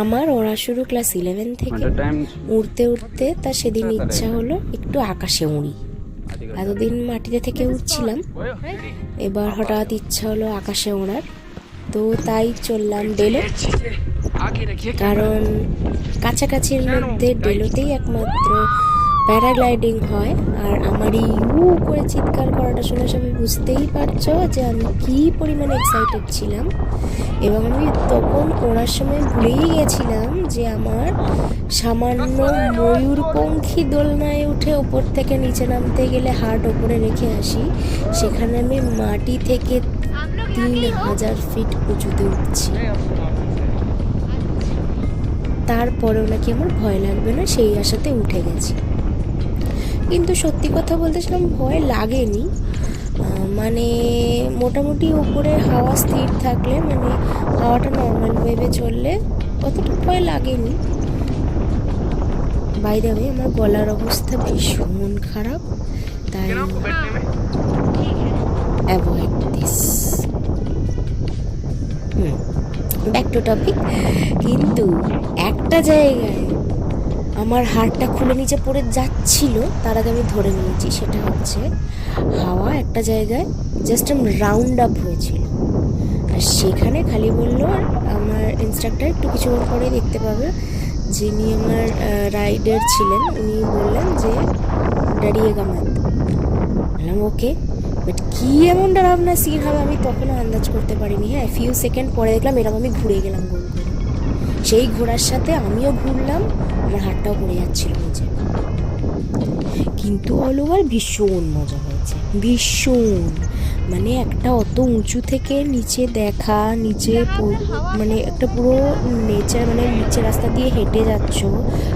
আমার ওড়া শুরু ক্লাস 11 থেকে। উড়তে উড়তে তা সেদিন ইচ্ছা হলো একটু আকাশে উড়ি। এতদিন মাটিতে থেকে উঠছিলাম, এবার হঠাৎ ইচ্ছা হলো আকাশে ওড়ার। তো তাই চললাম ডেলো, কারণ কাছাকাছির মধ্যে ডেলোতেই একমাত্র প্যারাগ্লাইডিং হয়। আর আমার এই ইউ করে চিৎকার করাটা শুনে সবাই বুঝতেই পারছো যে আমি কী পরিমাণে এক্সাইটেড ছিলাম। এবং আমি তখন ওড়ার সময় ভুলেই গেছিলাম যে আমার সামান্য ময়ূরপঙ্খী দোলনায় উঠে ওপর থেকে নিচে নামতে গেলে হাত ওপরে রেখে আসি, সেখানে আমি মাটি থেকে 3000 ফিট উঁচুতে উঠছি। তারপরেও নাকি আমার ভয় লাগবে না, সেই আশাতে উঠে গেছি। কিন্তু সত্যি কথা বলতে সেরকম ভয় লাগেনি। মানে মোটামুটি উপরে হাওয়া স্থির থাকলে, মানে হাওয়াটা নর্মাল ওয়েভে চললে অতটা ভয় লাগেনি। বাই দ্য ওয়ে, আমার গলার অবস্থা ভীষণ খারাপ, তাই avoid this. Back to topic. কিন্তু একটা জায়গায় আমার হাড়টা খুলে নিচে পড়ে যাচ্ছিল, তার আগে আমি ধরে নিয়েছি। সেটা হচ্ছে হাওয়া একটা জায়গায় জাস্ট রাউন্ড আপ হয়েছিল, আর সেখানে খালি বললো, আমার ইনস্ট্রাক্টর একটু কিছুক্ষণ পরে দেখতে পাবে, যিনি আমার রাইডার ছিলেন, উনি বললেন যে দাঁড়িয়েগা মত। বললাম ওকে, বাট কী এমন ডরাবনা সিন হবে আমি তখনও আন্দাজ করতে পারিনি। হ্যাঁ, ফিউ সেকেন্ড পরে দেখলাম এরকম আমি ঘুরে গেলাম গোল করে। সেই ঘোড়ার সাথে আমিও ঘুরলাম, আমার হাতটাও পড়ে যাচ্ছিল নিচে। কিন্তু অল ওভার ভীষণ মজা হয়েছে, ভীষণ। মানে একটা অত উঁচু থেকে নিচে দেখা, নিচে মানে একটা পুরো নেচার, মানে নিচে রাস্তা দিয়ে হেঁটে যাচ্ছ,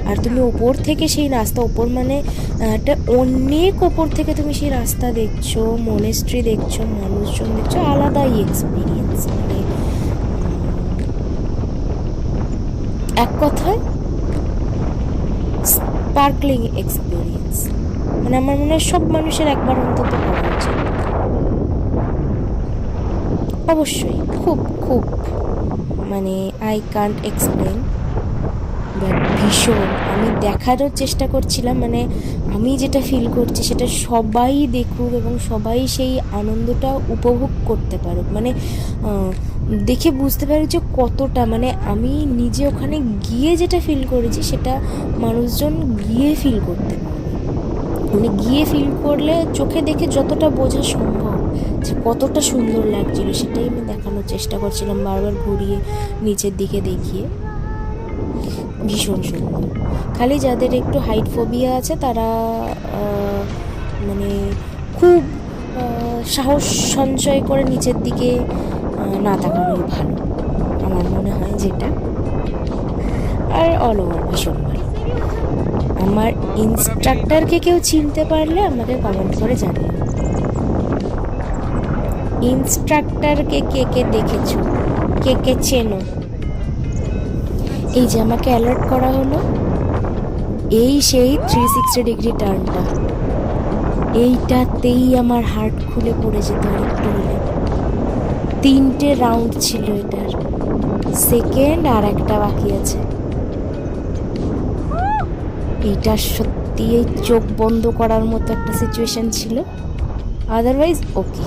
আর তুমি ওপর থেকে সেই রাস্তা, ওপর মানে একটা অনেক ওপর থেকে তুমি সেই রাস্তা দেখছো, মনেস্ট্রি দেখছো, মানুষজন দেখছো, আলাদাই এক্সপিরিয়েন্স। মানে এক কথায় স্পার্কলিং এক্সপিরিয়েন্স। মানে আমার মনে হয় সব মানুষের একবার অন্তত করা উচিত। অবশ্যই খুব খুব, মানে আই কান্ট এক্সপ্লেন, বাট ভীষণ। আমি দেখারও চেষ্টা করছিলাম, মানে আমি যেটা ফিল করছি সেটা সবাই দেখুক এবং সবাই সেই আনন্দটা উপভোগ করতে পারুক। মানে দেখে বুঝতে পারি যে কতটা, মানে আমি নিজে ওখানে গিয়ে যেটা ফিল করেছি সেটা মানুষজন গিয়ে ফিল করতে পারবে। মানে গিয়ে ফিল করলে চোখে দেখে যতটা বোঝা সম্ভব যে কতটা সুন্দর লাগছিল, সেটাই আমি দেখানোর চেষ্টা করছিলাম, বারবার ঘুরিয়ে নিচের দিকে দেখিয়ে। ভীষণ সুন্দর। খালি যাদের একটু হাইট ফোবিয়া আছে তারা মানে খুব সাহস সঞ্চয় করে নিচের দিকে না তাকানোই ভালো, আমার মনে হয় যেটা। আর অল ওভার ভীষণ ভালো। আমার ইনস্ট্রাক্টরকে কেউ চিনতে পারলে আমাকে কমেন্ট করে জানিও। ইনস্ট্রাক্টরকে কে কে দেখেছো, কে কে চেনো? এই যে আমাকে অ্যালার্ট করা হলো, এই সেই 360 ডিগ্রি টার্নটা, এইটাতেই আমার হার্ট খুলে পড়ে যেত একটু হলে। 3টে রাউন্ড ছিল এটার, সেকেন্ড আর একটা বাকি আছে। এইটা সত্যি এই চোখ বন্ধ করার মতো একটা সিচুয়েশন ছিল, আদারওয়াইজ ওকে।